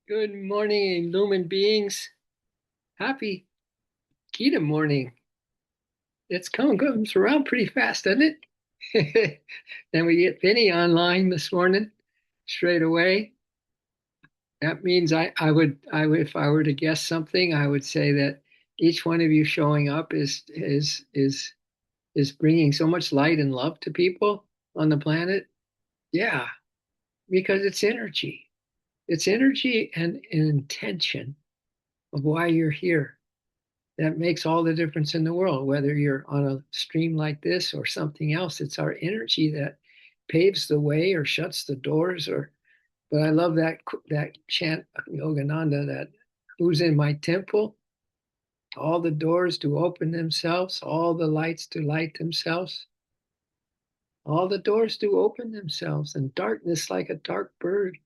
Good morning, Lumen beings. Happy GITA morning. It's comes around pretty fast, doesn't it? Then we get Vinny online this morning straight away. That means I would, if I were to guess something, I would say that each one of you showing up is bringing so much light and love to people on the planet. Yeah, because it's energy. It's energy and an intention of why you're here. That makes all the difference in the world, whether you're on a stream like this or something else. It's our energy that paves the way or shuts the doors. Or, but I love that chant of Yogananda, that who's in my temple, all the doors do open themselves, all the lights do light themselves, all the doors do open themselves, and darkness like a dark bird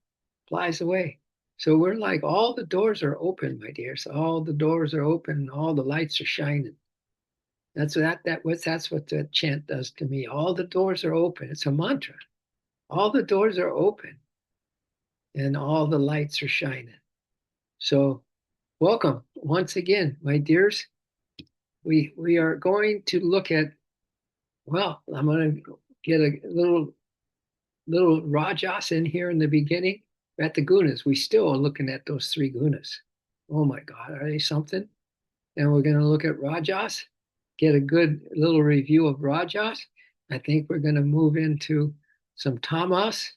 flies away. So we're like, all the doors are open, my dears. All the doors are open, all the lights are shining. That's what the chant does to me. All the doors are open. It's a mantra. All the doors are open and all the lights are shining. So welcome once again, my dears. We are going to look at, well, I'm going to get a little Rajas in here in the beginning. At the Gunas, we still are looking at those three Gunas. Oh my God, are they something? And we're going to look at Rajas, get a good little review of Rajas. I think we're going to move into some Tamas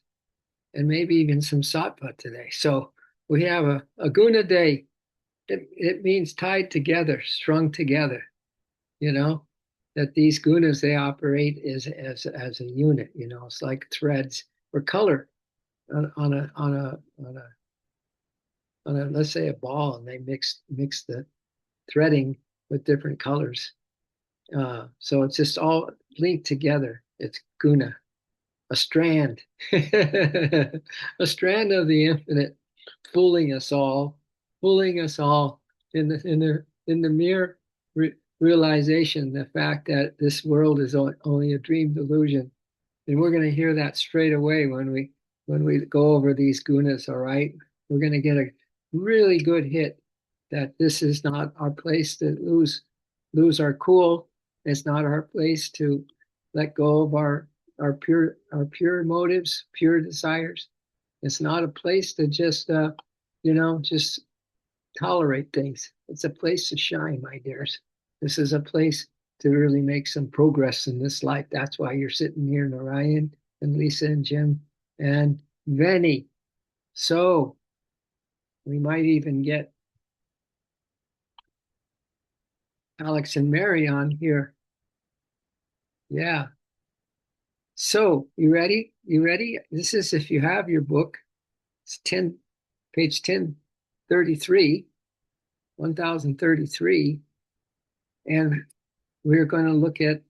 and maybe even some Sattva today. So we have a Guna day. It means tied together, strung together, you know, that these gunas, they operate as a unit, it's like threads or color on a let's say a ball, and they mix the threading with different colors. So it's just all linked together. It's guna, a strand, a strand of the infinite, fooling us all, fooling us all in the mere realization, the fact that this world is only a dream delusion. And we're going to hear that straight away when we go over these gunas. All right, we're going to get a really good hit that this is not our place to lose our cool. It's not our place to let go of our pure motives, pure desires. It's not a place to just tolerate things. It's a place to shine, my dears. This is a place to really make some progress in this life. That's why you're sitting here, Narayan and Lisa and Jim and Venny. So we might even get Alex and Mary on here. Yeah. So you ready? You ready? This is, if you have your book, it's page 1033, 1033. And we're going to look at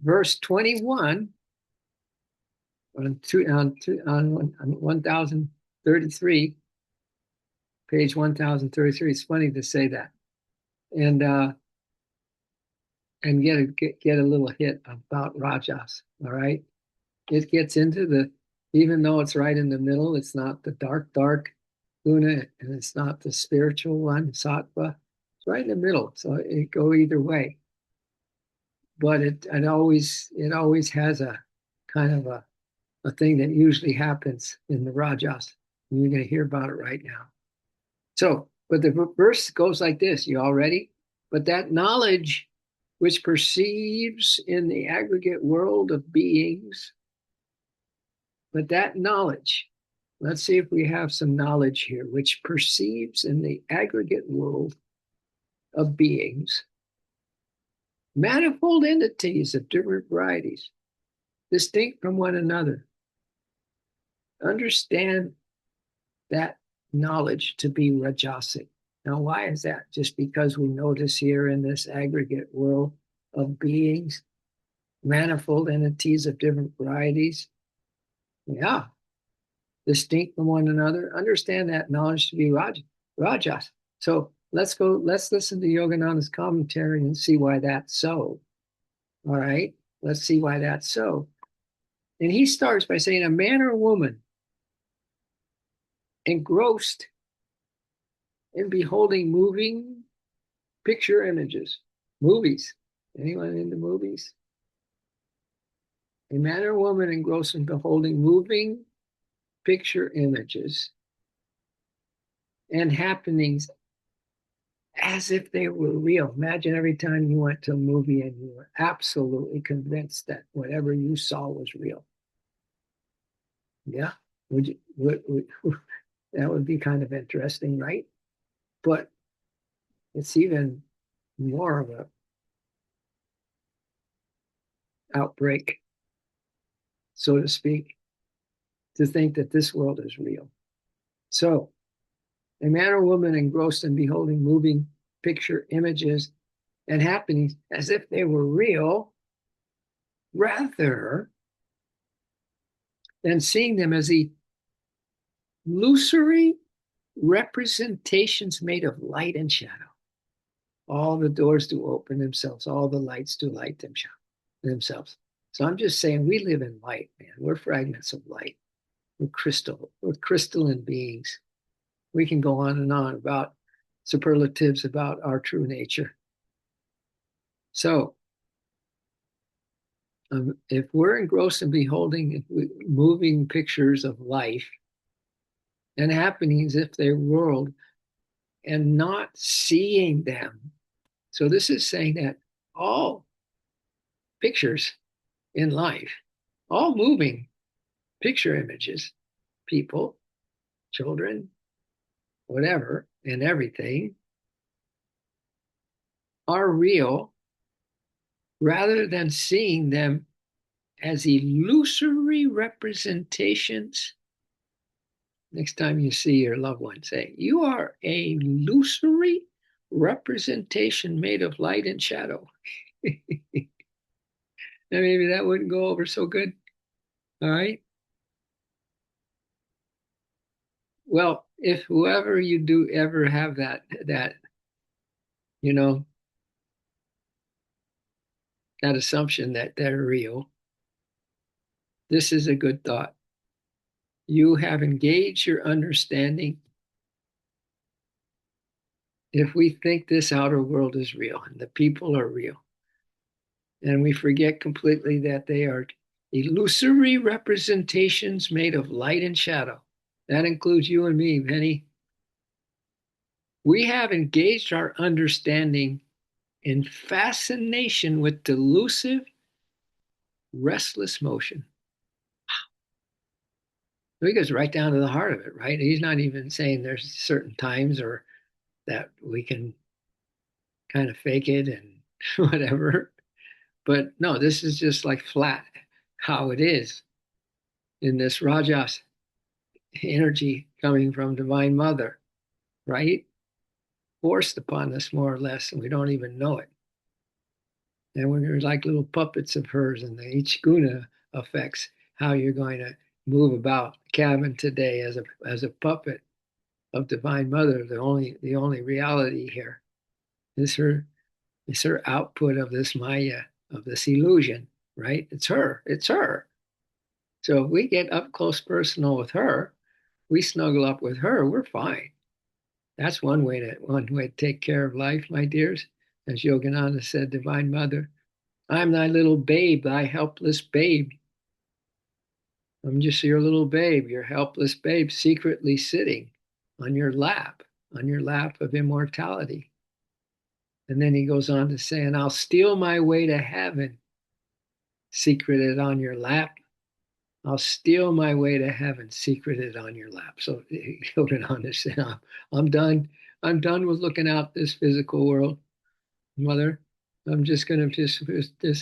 verse 21 on 1033, page 1033. It's funny to say that. And get a little hit about Rajas. All right. It gets into even though it's right in the middle, it's not the dark guna, and it's not the spiritual one, sattva. It's right in the middle. So it go either way. But it always has a kind of a thing that usually happens in the Rajas. And you're going to hear about it right now. So, but the verse goes like this. You all ready? But that knowledge which perceives in the aggregate world of beings, but that knowledge, let's see if we have some knowledge here, which perceives in the aggregate world of beings, manifold entities of different varieties, distinct from one another. Understand that knowledge to be rajasic. Now, why is that? Just because we notice here in this aggregate world of beings, manifold entities of different varieties, yeah, distinct from one another. Understand that knowledge to be rajas. So let's listen to Yogananda's commentary and see why that's so. All right, let's see why that's so. And he starts by saying, a man or a woman engrossed and beholding moving picture images. Movies. Anyone into movies? A man or woman engrossed in beholding moving picture images and happenings as if they were real. Imagine every time you went to a movie and you were absolutely convinced that whatever you saw was real. Yeah, that would be kind of interesting, right? But it's even more of a outbreak, so to speak, to think that this world is real. So, a man or woman engrossed in beholding moving picture images and happenings as if they were real, rather than seeing them as illusory representations made of light and shadow. All the doors do open themselves, all the lights do light themselves. So I'm just saying we live in light, man. We're fragments of light. We're crystalline beings. We can go on and on about superlatives about our true nature. So if we're engrossed in beholding moving pictures of life and happenings if they're world and not seeing them. So this is saying that all pictures in life, all moving picture images, people, children, whatever, and everything are real rather than seeing them as illusory representations. Next time you see your loved one, say, "You are a illusory representation made of light and shadow." And maybe that wouldn't go over so good. All right. Well, if whoever you do ever have that you know that assumption that they're real, this is a good thought. You have engaged your understanding. If we think this outer world is real and the people are real, and we forget completely that they are illusory representations made of light and shadow, that includes you and me, Penny. We have engaged our understanding in fascination with delusive, restless motion. He goes right down to the heart of it, right? He's not even saying there's certain times or that we can kind of fake it and whatever. But no, this is just like flat how it is in this Rajas energy coming from Divine Mother, right? Forced upon us more or less, and we don't even know it. And when you're like little puppets of hers, and each guna affects how you're going to move about cabin today as a puppet of Divine Mother. The only reality here is her output of this Maya, of this illusion, right? It's her. It's her. So if we get up close personal with her, we snuggle up with her, we're fine. That's one way to take care of life, my dears. As Yogananda said, Divine Mother, I'm thy little babe, thy helpless babe. I'm just your little babe, your helpless babe, secretly sitting on your lap of immortality. And then he goes on to say, and I'll steal my way to heaven, secreted on your lap. I'll steal my way to heaven, secreted on your lap. So he goes on to say, I'm done. I'm done with looking out this physical world, Mother. I'm just gonna just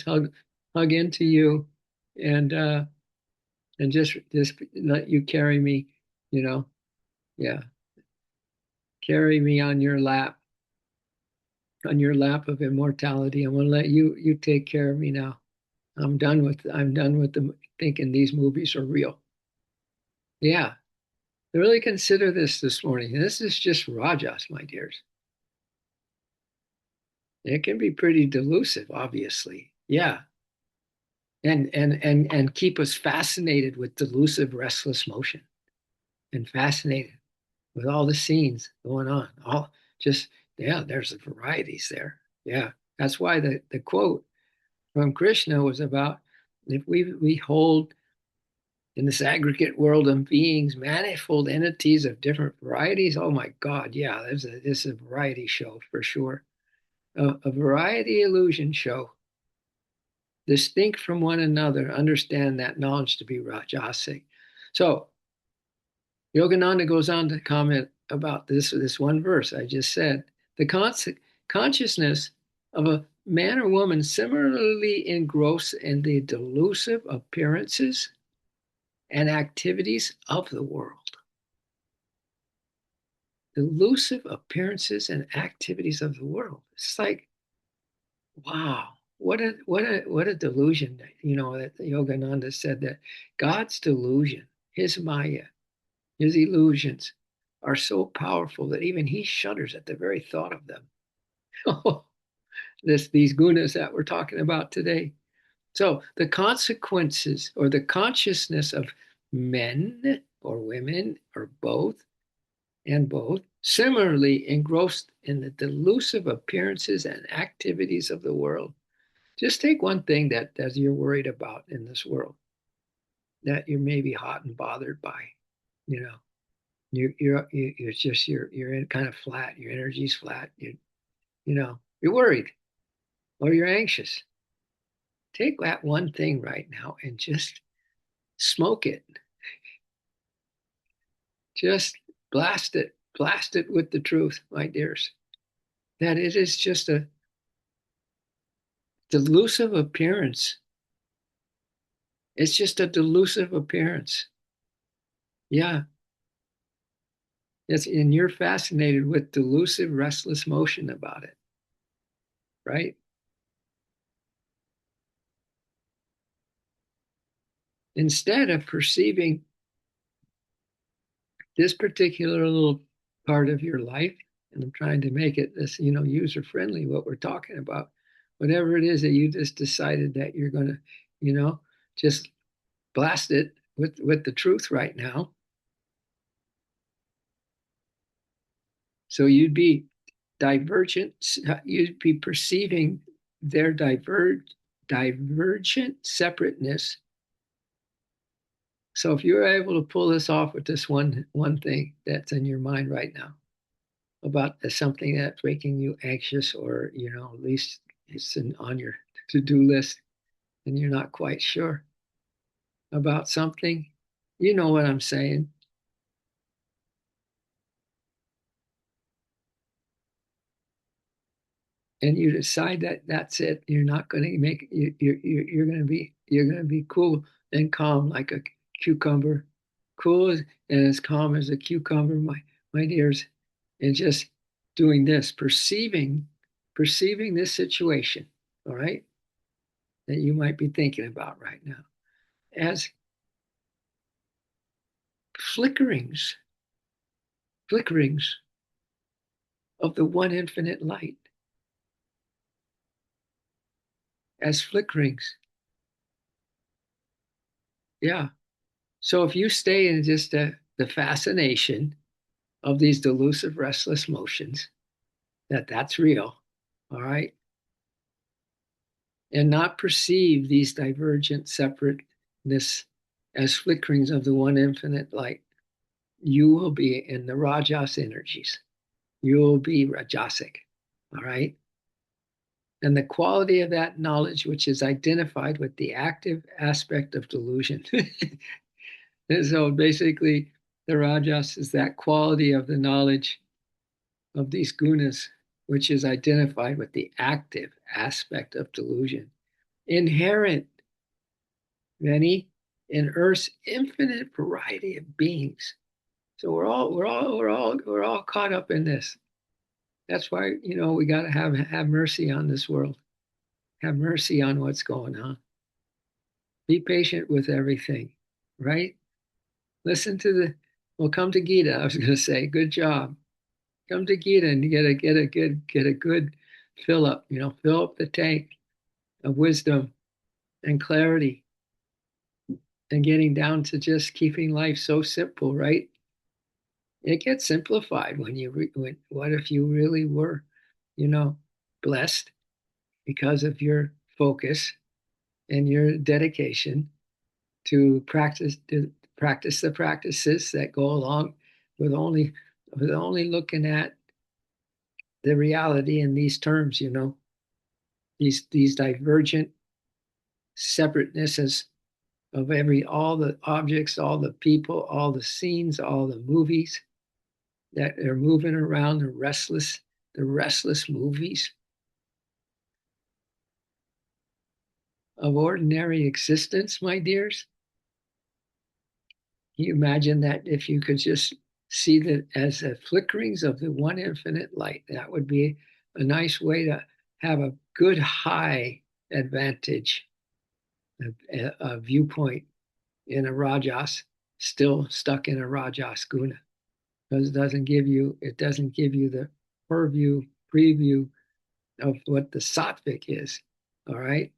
hug into you, and just let you carry me, you know, yeah, carry me on your lap of immortality. I'm gonna let you take care of me now. I'm done with the thinking these movies are real. Yeah, really consider this morning. This is just Rajas, my dears. It can be pretty delusive, obviously. Yeah, and keep us fascinated with delusive, restless motion and fascinated. with all the scenes going on. All just yeah, there's the varieties there. Yeah, that's why the quote from Krishna was about if we hold in this aggregate world of beings manifold entities of different varieties. Oh my God, yeah, this is a variety show for sure. A variety illusion show, distinct from one another. Understand that knowledge to be rajasic. So Yogananda goes on to comment about this one verse I just said. The consciousness of a man or woman similarly engrossed in the delusive appearances and activities of the world. Delusive appearances and activities of the world. It's like, wow, what a delusion. You know, that Yogananda said that God's delusion, his Maya, his illusions are so powerful that even he shudders at the very thought of them. These gunas that we're talking about today. So the consequences or the consciousness of men or women or both and both similarly engrossed in the delusive appearances and activities of the world. Just take one thing that you're worried about in this world that you're maybe hot and bothered by, you know. You're just you're in kind of flat. Your energy's flat. You're worried or you're anxious. Take that one thing right now and just smoke it. Just blast it with the truth, my dears. That it is just a delusive appearance. It's just a delusive appearance. Yeah. And you're fascinated with delusive, restless motion about it, right? Instead of perceiving this particular little part of your life, and I'm trying to make it this, user friendly, what we're talking about, whatever it is that you just decided that you're going to, just blast it with the truth right now. So you'd be perceiving their divergent separateness. So if you're able to pull this off with this one thing that's in your mind right now about something that's making you anxious, or at least it's on your to-do list and you're not quite sure about something, you know what I'm saying. And you decide that that's it, you're not going to make you're going to be cool and calm like a cucumber, cool and as calm as a cucumber, my dears, and just doing this, perceiving this situation, all right, that you might be thinking about right now as flickerings flickerings of the one infinite light, as flickerings. Yeah. So if you stay in just the fascination of these delusive, restless motions, that's real, all right, and not perceive these divergent separateness as flickerings of the one infinite light, you will be in the rajas energies. You will be rajasic, all right? And the quality of that knowledge, which is identified with the active aspect of delusion. And so basically, the rajas is that quality of the knowledge of these gunas, which is identified with the active aspect of delusion, inherent, many, in Earth's infinite variety of beings. So we're all caught up in this. That's why we got to have mercy on this world. Have mercy on what's going on. Be patient with everything, right? Listen to well, come to Gita. I was going to say, good job. Come to Gita and get a good fill up. Fill up the tank of wisdom and clarity, and getting down to just keeping life so simple, right? It gets simplified when what if you really were, you know, blessed because of your focus and your dedication to practice the practices that go along with only looking at the reality in these terms, these divergent separatenesses of every all the objects, all the people, all the scenes, all the movies that are moving around, the restless movies of ordinary existence, my dears. Can you imagine that if you could just see that as the flickerings of the one infinite light? That would be a nice way to have a good high advantage, a viewpoint in a rajas, still stuck in a rajas guna, because it doesn't give you the preview of what the sattvic is. All right.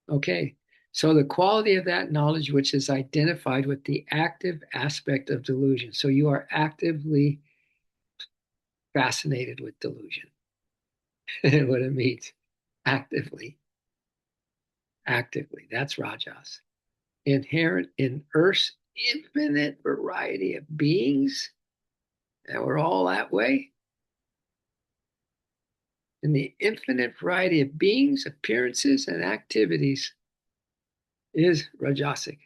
Okay. So the quality of that knowledge, which is identified with the active aspect of delusion. So you are actively fascinated with delusion. What it means. Actively. Actively. That's rajas. Inherent in Earth's infinite variety of beings. And we're all that way. In the infinite variety of beings, appearances, and activities is rajasic.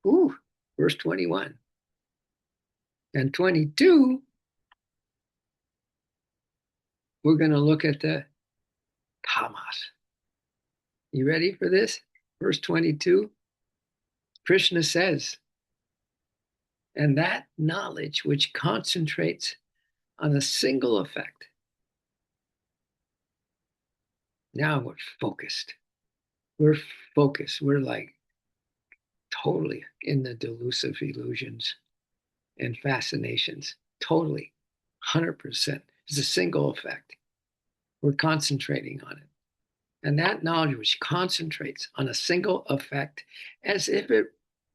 Ooh, verse 21. And 22, we're going to look at the tamas. You ready for this? Verse 22, Krishna says, and that knowledge which concentrates on a single effect. Now we're focused. We're focused. We're like totally in the delusive illusions and fascinations. Totally. 100%. It's a single effect. We're concentrating on it. And that knowledge which concentrates on a single effect as if it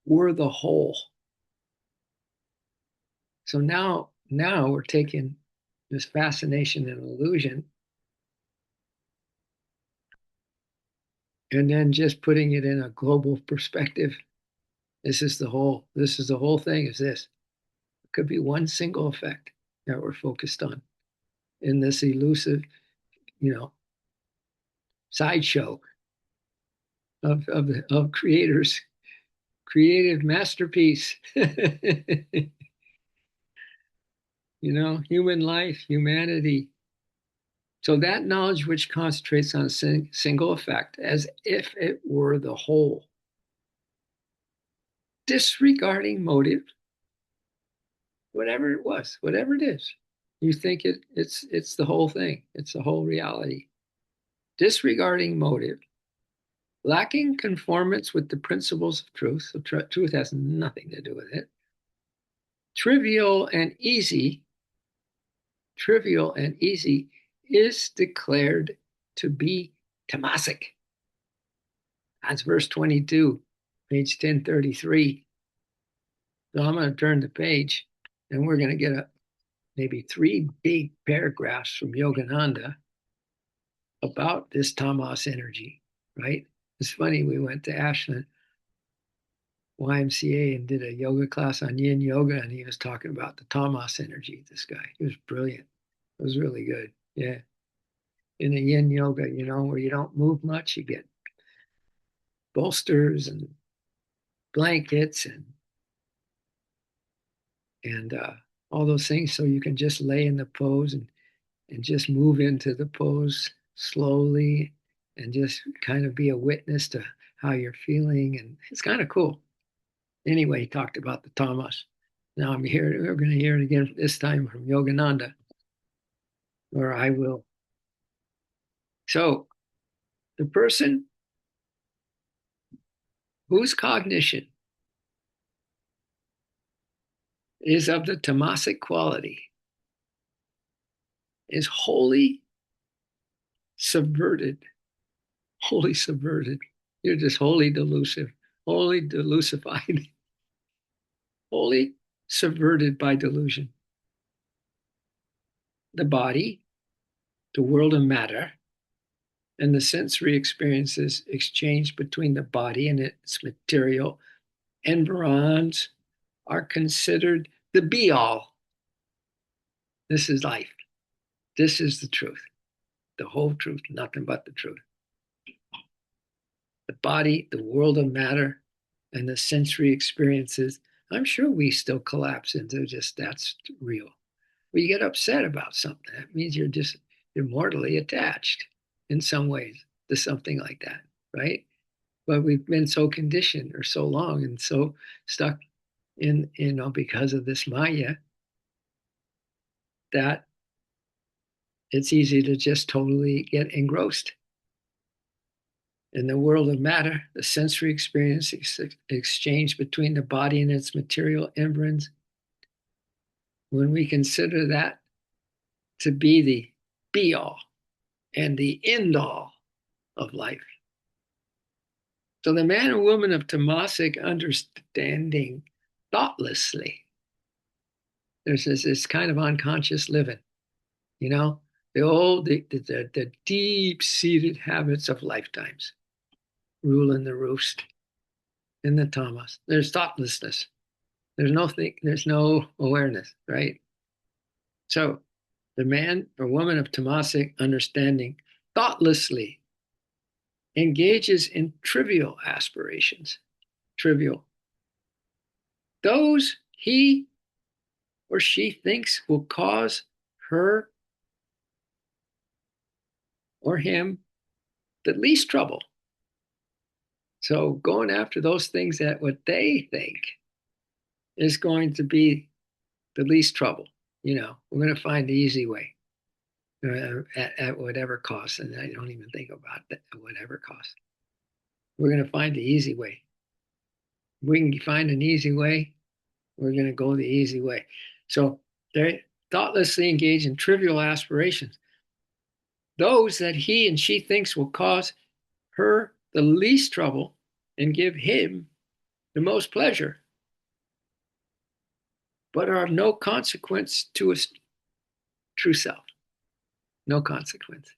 were the whole. So now we're taking this fascination and illusion and then just putting it in a global perspective. This is the whole thing is this. It could be one single effect that we're focused on in this elusive, you know, sideshow of creators, creative masterpiece. Human life, humanity. So that knowledge which concentrates on a single effect as if it were the whole, disregarding motive, whatever it was, whatever it is. You think it's the whole thing, it's the whole reality. Disregarding motive, lacking conformance with the principles of truth. So truth has nothing to do with it. Trivial and easy is declared to be tamasic. That's verse 22, page 1033. So I'm going to turn the page and we're going to get maybe 3 big paragraphs from Yogananda about this tamas energy, right? It's funny, we went to Ashland YMCA and did a yoga class on yin yoga, and he was talking about the tamas energy. This guy, he was brilliant. It was really good. Yeah. In the yin yoga, where you don't move much, you get bolsters and blankets and all those things, so you can just lay in the pose and just move into the pose slowly and just kind of be a witness to how you're feeling, and it's kind of cool. Anyway, he talked about the tamas. Now we're going to hear it again this time from Yogananda, or I will. So the person whose cognition is of the tamasic quality is wholly subverted, wholly subverted. You're just wholly delusive, wholly delusified, wholly subverted by delusion. The body, the world of matter, and the sensory experiences exchanged between the body and its material environs are considered the be all. This is life. This is the truth, the whole truth, nothing but the truth. The body, the world of matter, and the sensory experiences. I'm sure we still collapse into just that's real. When you get upset about something, that means you're mortally attached in some ways to something like that, right? But we've been so conditioned or so long and so stuck in, because of this Maya, that it's easy to just totally get engrossed in the world of matter, the sensory experience exchange between the body and its material environs. When we consider that to be the be all and the end all of life. So the man or woman of Tamasic understanding thoughtlessly, there's this kind of unconscious living, you know, the deep-seated habits of lifetimes ruling the roost in the tamas. There's thoughtlessness. There's no awareness, right? So the man or woman of Tamasic understanding thoughtlessly engages in trivial aspirations. Trivial. Those he or she thinks will cause her or him the least trouble. So going after those things that what they think is going to be the least trouble. We're going to find the easy way at whatever cost. And I don't even think about that at whatever cost. We're going to find the easy way. If we can find an easy way, we're going to go the easy way. So they thoughtlessly engage in trivial aspirations. Those that he and she thinks will cause her the least trouble and give him the most pleasure, but are of no consequence to his true self. No consequence.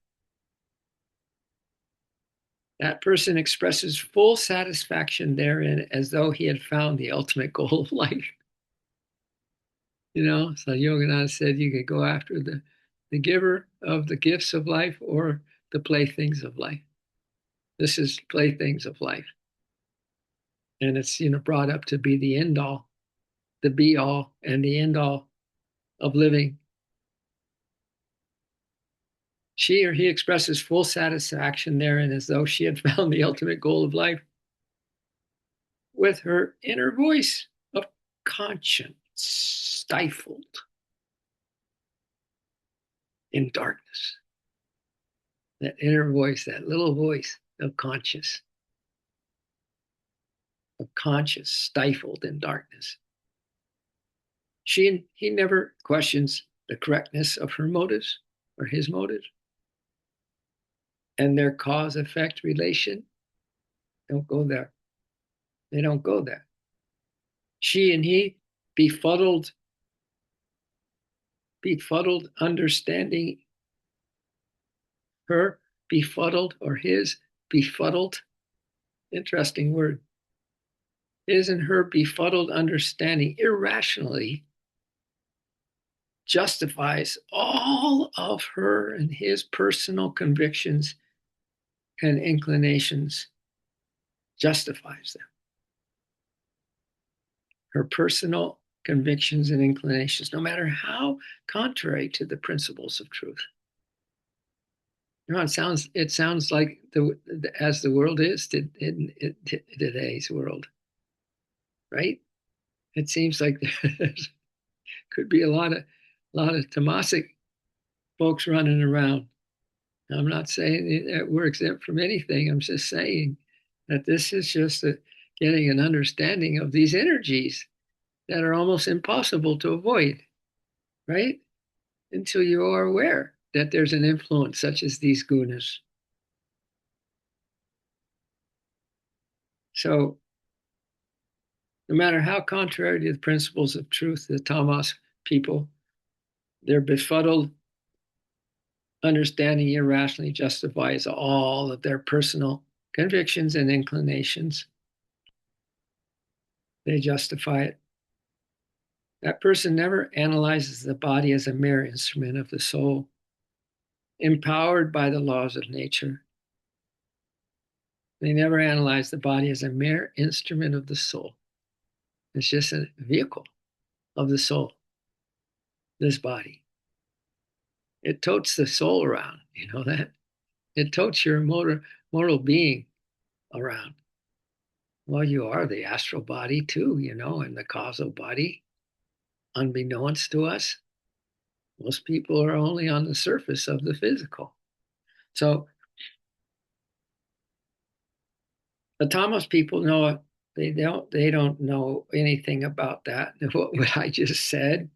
That person expresses full satisfaction therein as though he had found the ultimate goal of life. So Yogananda said you could go after the giver of the gifts of life or the playthings of life. This is playthings of life. And it's, brought up to be the end all, the be all, and the end all of living. She or he expresses full satisfaction therein as though she had found the ultimate goal of life with her inner voice of conscience stifled in darkness. That inner voice, that little voice of conscience stifled in darkness. He never questions the correctness of her motives or his motives and their cause-effect relation. Don't go there. They don't go there. She and he befuddled understanding her befuddled or his befuddled. Interesting word. His and her befuddled understanding irrationally justifies all of her and his personal convictions and inclinations, justifies them. Her personal convictions and inclinations, no matter how contrary to the principles of truth. It sounds like as the world is in today's world, right? It seems like there could be a lot of Tamasic folks running around. I'm not saying that we're exempt from anything. I'm just saying that this is just getting an understanding of these energies that are almost impossible to avoid, right? Until you are aware that there's an influence such as these gunas. So No matter how contrary to the principles of truth, the Tamas people, their befuddled understanding irrationally justifies all of their personal convictions and inclinations. They justify it. That person never analyzes the body as a mere instrument of the soul, empowered by the laws of nature. They never analyze the body as a mere instrument of the soul. It's just a vehicle of the soul, this body. It totes the soul around, you know that? It totes your mortal being around. Well, you are the astral body too, you know, and the causal body, unbeknownst to us. Most people are only on the surface of the physical. So the Tamas people know they don't know anything about that. What I just said,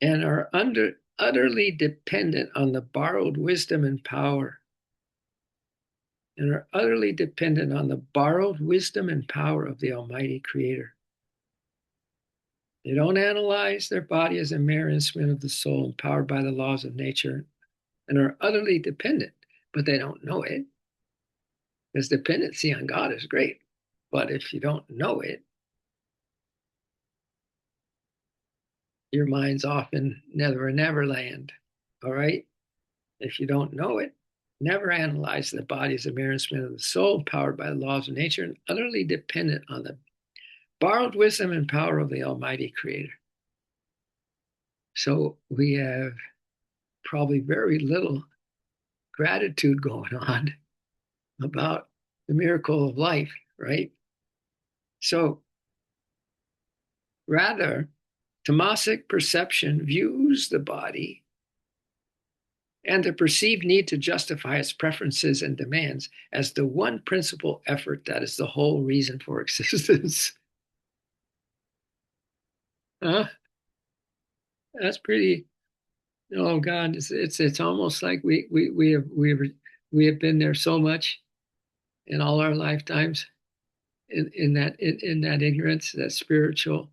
and are utterly dependent on the borrowed wisdom and power. And are utterly dependent on the borrowed wisdom and power of the Almighty Creator. They don't analyze their body as a mere instrument of the soul, empowered by the laws of nature, and are utterly dependent, but they don't know it. Because dependency on God is great, but if you don't know it, your mind's off in never land. All right? If you don't know it, never analyze the body as a mere instrument of the soul, powered by the laws of nature, and utterly dependent on the borrowed wisdom and power of the Almighty Creator. So we have probably very little gratitude going on about the miracle of life, right? So rather, Tamasic perception views the body and the perceived need to justify its preferences and demands as the one principal effort that is the whole reason for existence. Huh? That's pretty. Oh God, it's almost like we have been there so much in all our lifetimes in that ignorance, that spiritual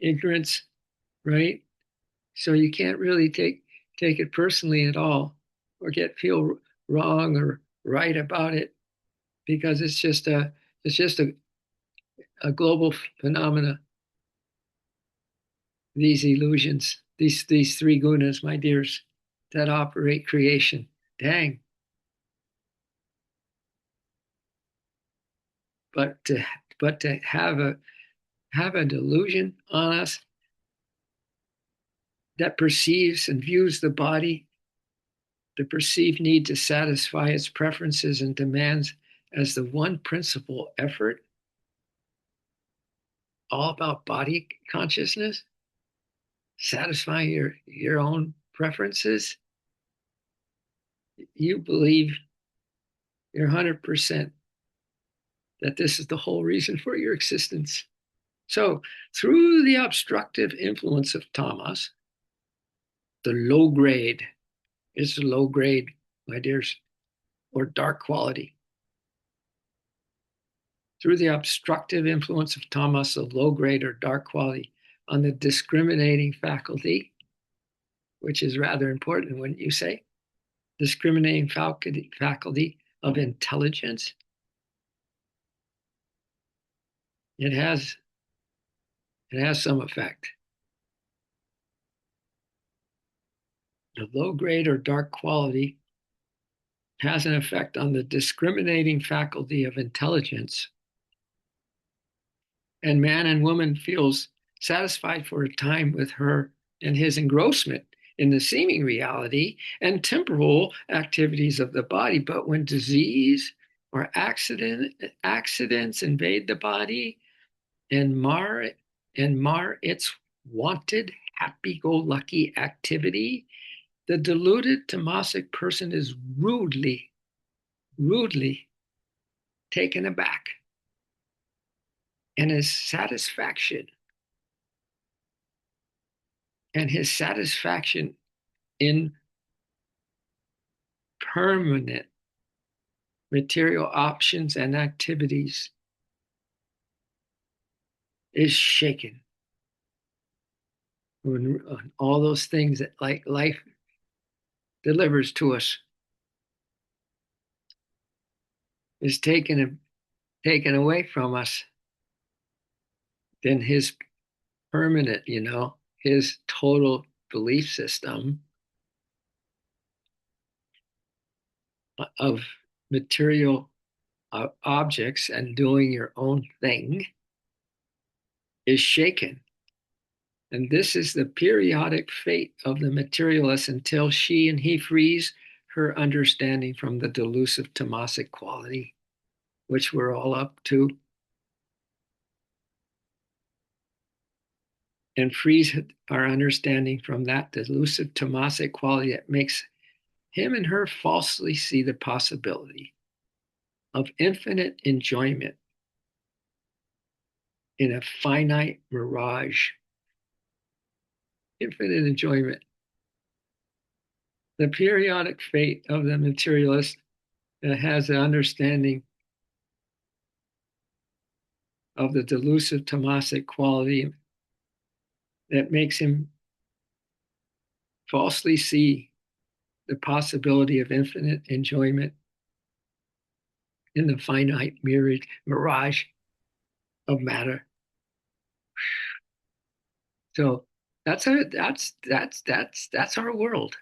ignorance, right? So you can't really take it personally at all, or feel wrong or right about it, because it's just a global phenomena. These illusions, these three gunas, my dears, that operate creation. Dang! But to have a delusion on us that perceives and views the body, the perceived need to satisfy its preferences and demands as the one principal effort, all about body consciousness, satisfying your own preferences. You believe you're 100% that this is the whole reason for your existence. So, through the obstructive influence of tamas, the low grade is the low grade, my dears, or dark quality. Through the obstructive influence of tamas, the low grade or dark quality, on the discriminating faculty, which is rather important, wouldn't you say? Discriminating faculty of intelligence. It has some effect. The low grade or dark quality has an effect on the discriminating faculty of intelligence, and man and woman feels satisfied for a time with her and his engrossment in the seeming reality and temporal activities of the body. But when disease or accidents invade the body and mar its wanted happy-go-lucky activity, the deluded tamasic person is rudely taken aback, and his satisfaction in permanent material options and activities is shaken. When all those things that like life delivers to us is taken away from us, then his permanent, his total belief system of material objects and doing your own thing is shaken. And this is the periodic fate of the materialist until she and he frees her understanding from the delusive tamasic quality, which we're all up to, and frees our understanding from that delusive tamasic quality that makes him and her falsely see the possibility of infinite enjoyment in a finite mirage. Infinite enjoyment. The periodic fate of the materialist that has an understanding of the delusive tamasic quality that makes him falsely see the possibility of infinite enjoyment in the finite mirage of matter. So that's our world.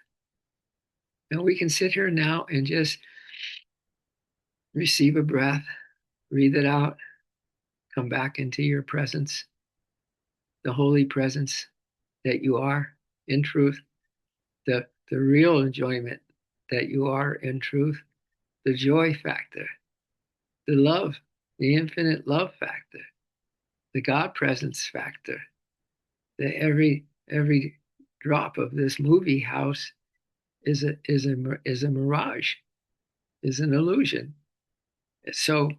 And we can sit here now and just receive a breath, breathe it out, come back into your presence, the holy presence that you are in truth, the real enjoyment that you are in truth, the joy factor, the love, the infinite love factor, the God presence factor, that every drop of this movie house is a mirage, is an illusion. So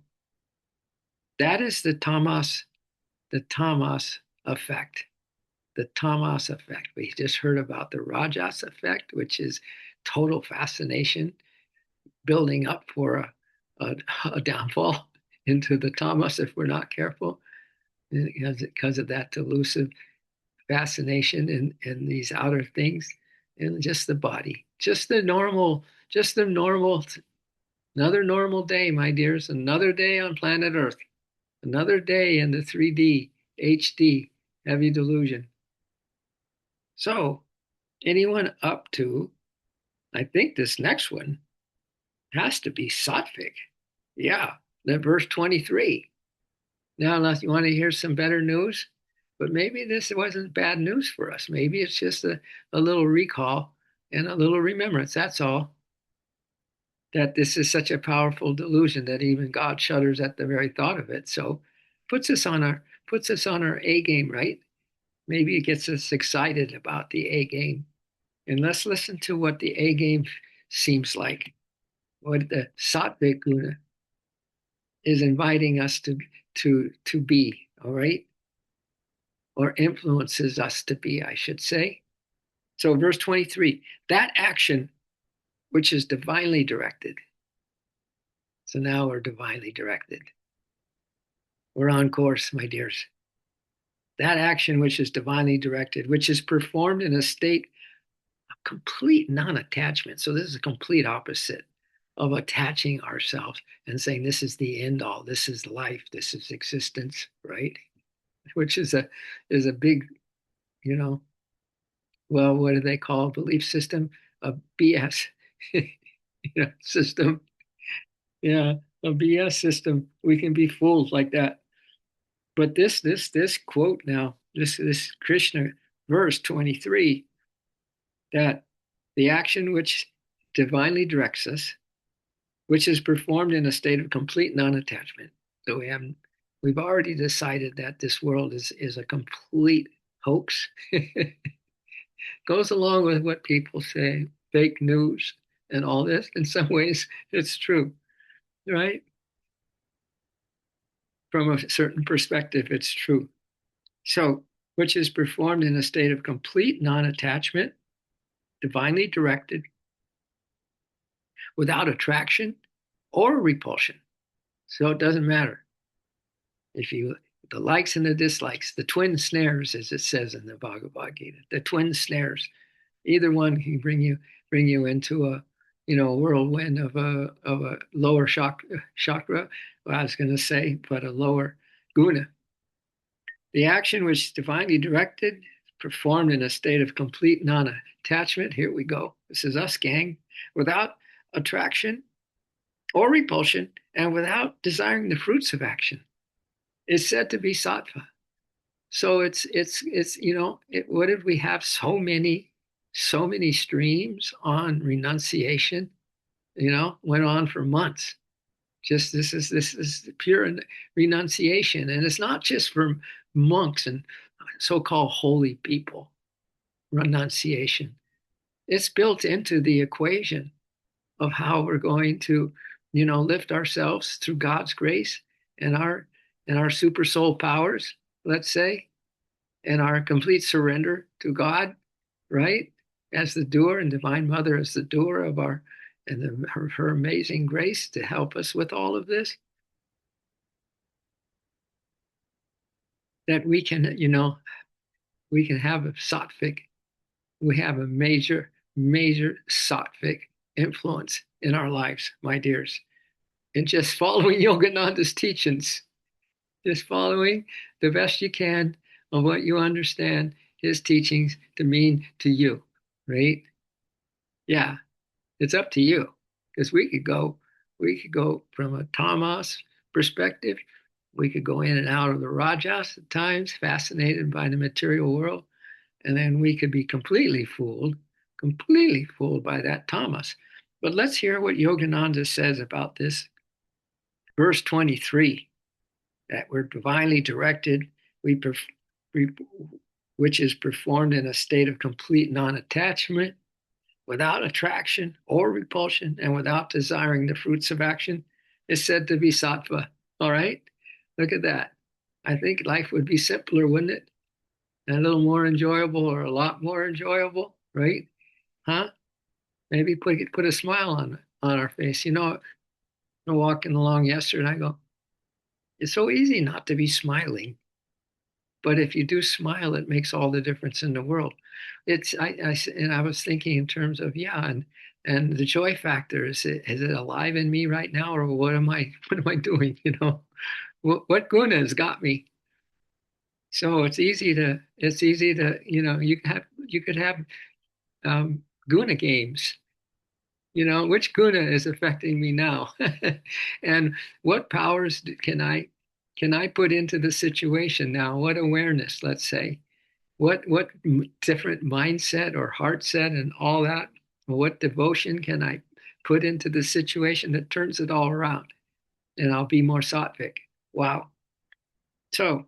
that is the tamas effect. The tamas effect. We just heard about the rajas effect, which is total fascination, building up for a downfall into the tamas if we're not careful, because of that delusive fascination in these outer things, and just the body, just the normal, another normal day, my dears, another day on planet Earth, another day in the 3D, HD, heavy delusion. So, anyone up to, I think this next one has to be sattvic. Yeah, the verse 23. Now, unless you want to hear some better news, but maybe this wasn't bad news for us. Maybe it's just a little recall and a little remembrance. That's all. That this is such a powerful delusion that even God shudders at the very thought of it. So puts us on our A game, right? Maybe it gets us excited about the A game. And let's listen to what the A game seems like. What the Sattvic Guna is inviting us to be, all right? Or influences us to be, I should say. So, verse 23, that action which is divinely directed. So now we're divinely directed. We're on course, my dears. That action which is divinely directed, which is performed in a state of complete non attachment. So, this is a complete opposite of attaching ourselves and saying, this is the end all, this is life, this is existence, right? Which is a big, you know, well, what do they call belief system? A BS system. Yeah, a BS system. We can be fooled like that. But this quote now, this Krishna verse 23, that the action which divinely directs us, which is performed in a state of complete non-attachment. So we've already decided that this world is a complete hoax. Goes along with what people say, fake news and all this. In some ways, it's true, right? From a certain perspective, it's true. So, which is performed in a state of complete non attachment, divinely directed, without attraction or repulsion. So it doesn't matter if you the likes and the dislikes, the twin snares, as it says in the Bhagavad Gita, the twin snares. Either one can bring you into a whirlwind of a lower chakra. Well, I was going to say, but a lower guna. The action which is divinely directed, performed in a state of complete non-attachment. Here we go. This is us, gang. Without attraction or repulsion, and without desiring the fruits of action, is said to be sattva. So it's what did we have so many streams on renunciation? Went on for months. Just this is pure renunciation, and it's not just for monks and so-called holy people. Renunciation. It's built into the equation of how we're going to, lift ourselves through God's grace and our super soul powers, let's say, and our complete surrender to God, right? As the doer, and Divine Mother as the doer of her amazing grace to help us with all of this, that we can have a sattvic, we have a major, major sattvic influence in our lives, my dears. And just following Yogananda's teachings, just following the best you can of what you understand his teachings to mean to you, right? Yeah, it's up to you, because we could go from a tamas perspective. We could go in and out of the rajas at times, fascinated by the material world, and then we could be completely fooled by that tamas. But let's hear what Yogananda says about this. Verse 23, that we're divinely directed, we, we which is performed in a state of complete non-attachment, without attraction or repulsion, and without desiring the fruits of action, is said to be sattva. All right? Look at that. I think life would be simpler, wouldn't it? And a little more enjoyable, or a lot more enjoyable, right? Huh? Maybe put a smile on our face. I'm walking along yesterday, and I go, it's so easy not to be smiling. But if you do smile, it makes all the difference in the world. And I was thinking in terms of, yeah, and the joy factor, is it alive in me right now, or what am I doing? What guna has got me? So it's easy to you could have guna games. Which guna is affecting me now, and what powers can I put into the situation now? What awareness, let's say, what different mindset or heart set and all that. What devotion can I put into the situation that turns it all around, and I'll be more sattvic. Wow. So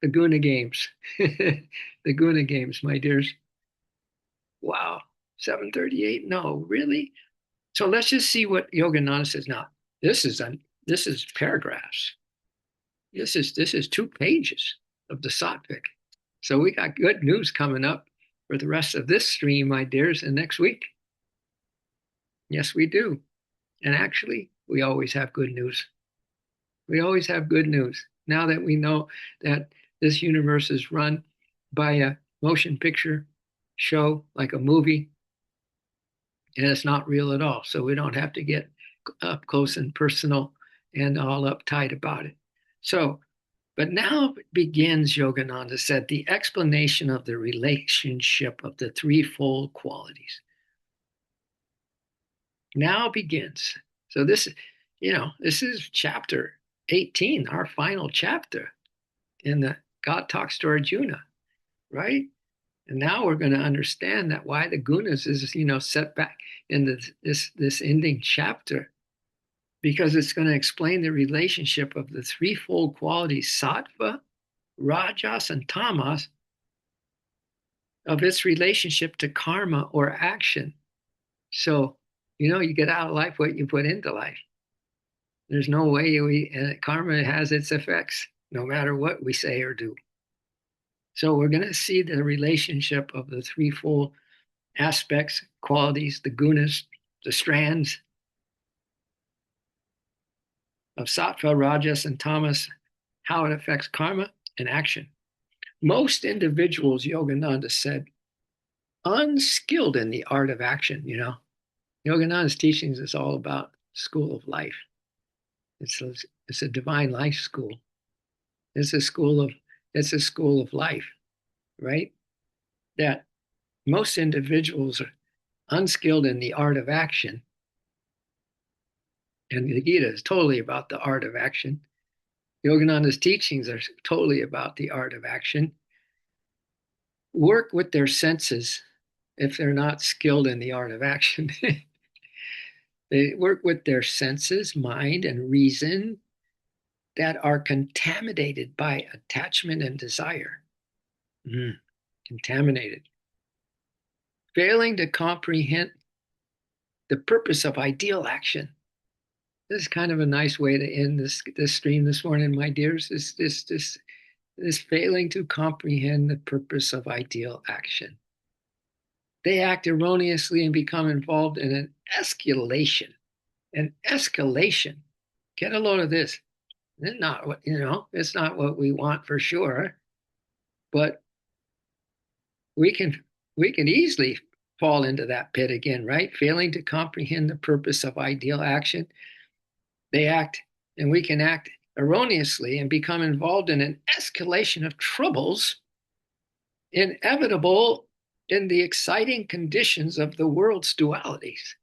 the guna games, the guna games, my dears. Wow. 738. No, really? So let's just see what Yogananda says. Now, this is paragraphs. This is 2 pages of the sattvic. So we got good news coming up for the rest of this stream, my dears, and next week. Yes, we do. And actually, we always have good news. We always have good news. Now that we know that this universe is run by a motion picture show, like a movie, and it's not real at all. So we don't have to get up close and personal and all uptight about it. So, but now begins, Yogananda said, the explanation of the relationship of the threefold qualities. Now begins. So this is chapter 18, our final chapter in the God Talks to Arjuna, right? And now we're going to understand that why the gunas is, set back in this ending chapter, because it's going to explain the relationship of the threefold qualities, sattva, rajas, and tamas, of its relationship to karma or action. So, you get out of life what you put into life. There's no way karma has its effects, no matter what we say or do. So we're going to see the relationship of the threefold aspects, qualities, the gunas, the strands, of sattva, rajas, and tamas, how it affects karma and action. Most individuals, Yogananda said, unskilled in the art of action. Yogananda's teachings is all about school of life. It's a divine life school. It's a school of it's a school of life, right? That most individuals are unskilled in the art of action, and the Gita is totally about the art of action. Yogananda's teachings are totally about the art of action. Work with their senses if they're not skilled in the art of action. They work with their senses, mind, and reason that are contaminated by attachment and desire. Contaminated. Failing to comprehend the purpose of ideal action. This is kind of a nice way to end this stream this morning, my dears. This failing to comprehend the purpose of ideal action. They act erroneously and become involved in an escalation. An escalation. Get a load of this. It's not what it's not what we want for sure, but we can easily fall into that pit again, right? Failing to comprehend the purpose of ideal action. They act, and we can act erroneously and become involved in an escalation of troubles inevitable in the exciting conditions of the world's dualities.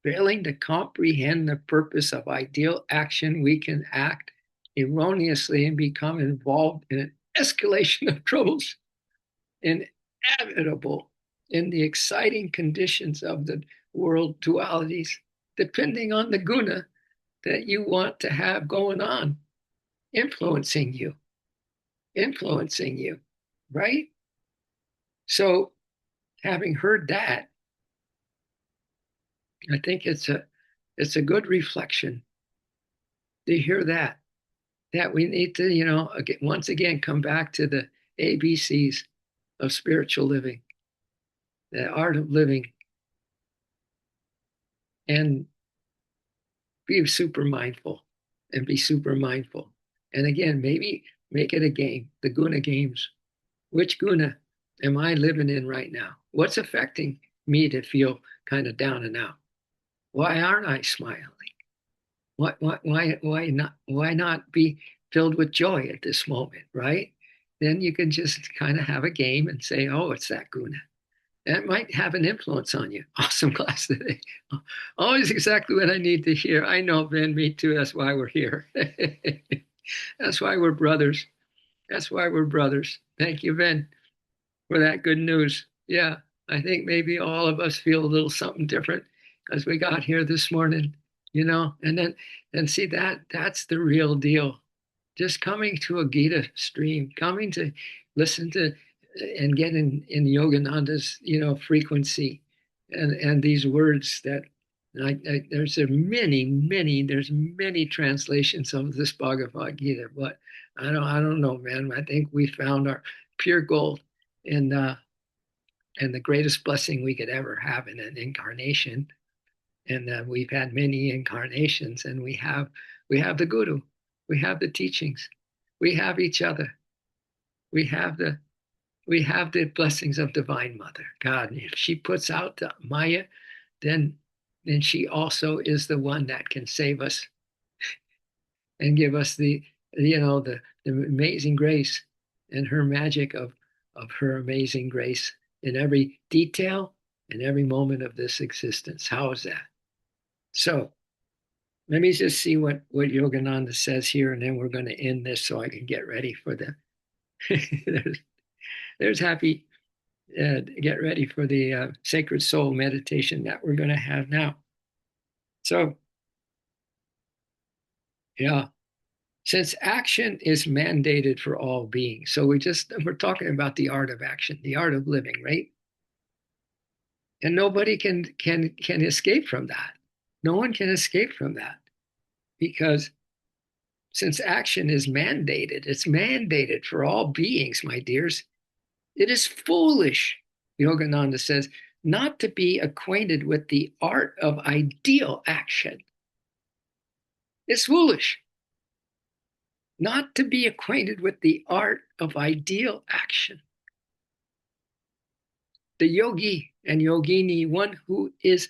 Failing to comprehend the purpose of ideal action, we can act erroneously and become involved in an escalation of troubles inevitable in the exciting conditions of the world dualities, depending on the guna that you want to have going on, influencing you, right? So, having heard that, I think it's a good reflection to hear that we need to, once again come back to the ABCs of spiritual living, the art of living, and be super mindful and be super mindful. And again, maybe make it a game, the guna games. Which guna am I living in right now? What's affecting me to feel kind of down and out? Why aren't I smiling? Why not be filled with joy at this moment, right? Then you can just kind of have a game and say, oh, it's that guna. That might have an influence on you. Awesome class today. Always exactly what I need to hear. I know, Ben, me too. That's why we're here. That's why we're brothers. That's why we're brothers. Thank you, Ben, for that good news. Yeah, I think maybe all of us feel a little something different as we got here this morning, and see that's the real deal. Just coming to a Gita stream, coming to listen to and get in Yogananda's, frequency and these words that there's many translations of this Bhagavad Gita, but I don't know, man. I think we found our pure gold and and the greatest blessing we could ever have in an incarnation. And we've had many incarnations, and we have the Guru, we have the teachings, we have each other, we have the blessings of Divine Mother. God, if she puts out the Maya, then she also is the one that can save us and give us the amazing grace and her magic of her amazing grace in every detail and every moment of this existence. How is that? So let me just see what Yogananda says here, and then we're going to end this so I can get ready for the there's happy get ready for the sacred soul meditation that we're going to have now. So yeah, since action is mandated for all beings, so we're talking about the art of action, the art of living, right? And nobody can escape from that. No one can escape from that, because since action is mandated, it's mandated for all beings, my dears. It is foolish, Yogananda says, not to be acquainted with the art of ideal action. It's foolish not to be acquainted with the art of ideal action. The yogi and yogini, one who is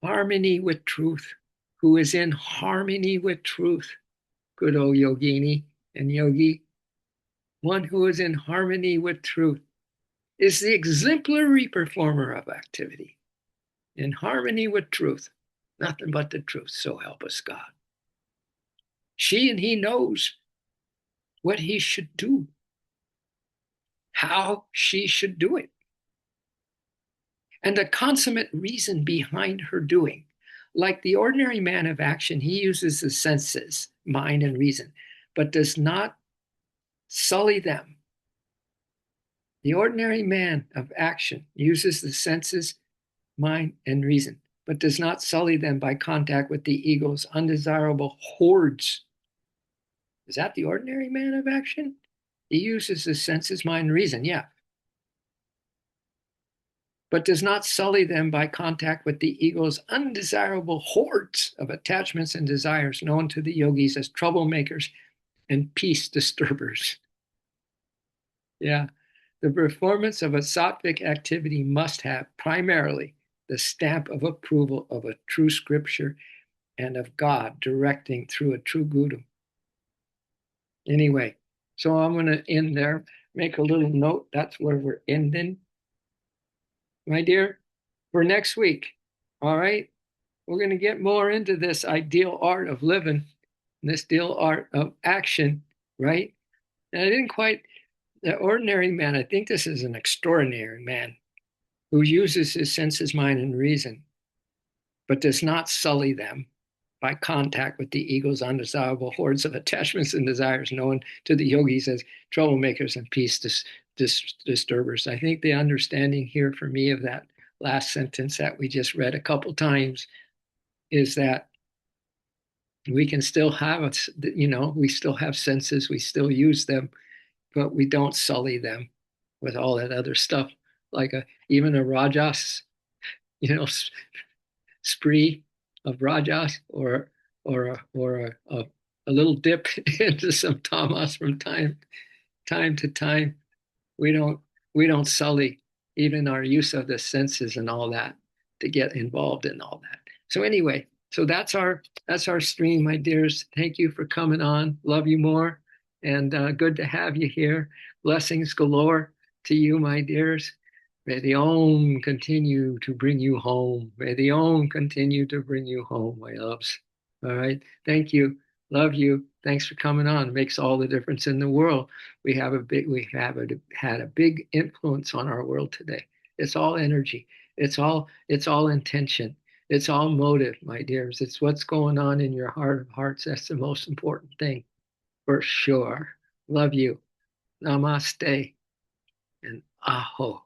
harmony with truth, who is in harmony with truth. Good old yogini and yogi, one who is in harmony with truth, is the exemplary performer of activity, in harmony with truth, nothing but the truth, so help us God. She and he knows what he should do, how she should do it, and the consummate reason behind her doing. Like the ordinary man of action, he uses the senses, mind and reason, but does not sully them. The ordinary man of action uses the senses, mind, and reason, but does not sully them by contact with the ego's undesirable hordes. Is that the ordinary man of action? He uses the senses, mind, and reason, yeah, but does not sully them by contact with the ego's undesirable hordes of attachments and desires known to the yogis as troublemakers and peace disturbers. Yeah, the performance of a sattvic activity must have primarily the stamp of approval of a true scripture and of God directing through a true guru. Anyway, so I'm going to end there, make a little note. That's where we're ending, my dear, for next week. All right. We're going to get more into this ideal art of living, this ideal art of action, right? And I didn't quite, the ordinary man, I think this is an extraordinary man who uses his senses, mind, and reason, but does not sully them by contact with the ego's undesirable hordes of attachments and desires known to the yogis as troublemakers and peace disturbers. I think the understanding here for me of that last sentence that we just read a couple times is that we can still have, we still have senses, we still use them, but we don't sully them with all that other stuff, like even a rajas, you know, spree of rajas, or a little dip into some tamas from time to time. We don't sully even our use of the senses and all that to get involved in all that. So anyway, so that's our stream, my dears. Thank you for coming on. Love you more, and good to have you here. Blessings galore to you, my dears. May the Om continue to bring you home. May the Om continue to bring you home, my loves. All right. Thank you. Love you. Thanks for coming on. It makes all the difference in the world. We have had a big influence on our world today. It's all energy. It's all intention. It's all motive, my dears. It's what's going on in your heart of hearts. That's the most important thing, for sure. Love you. Namaste and aho.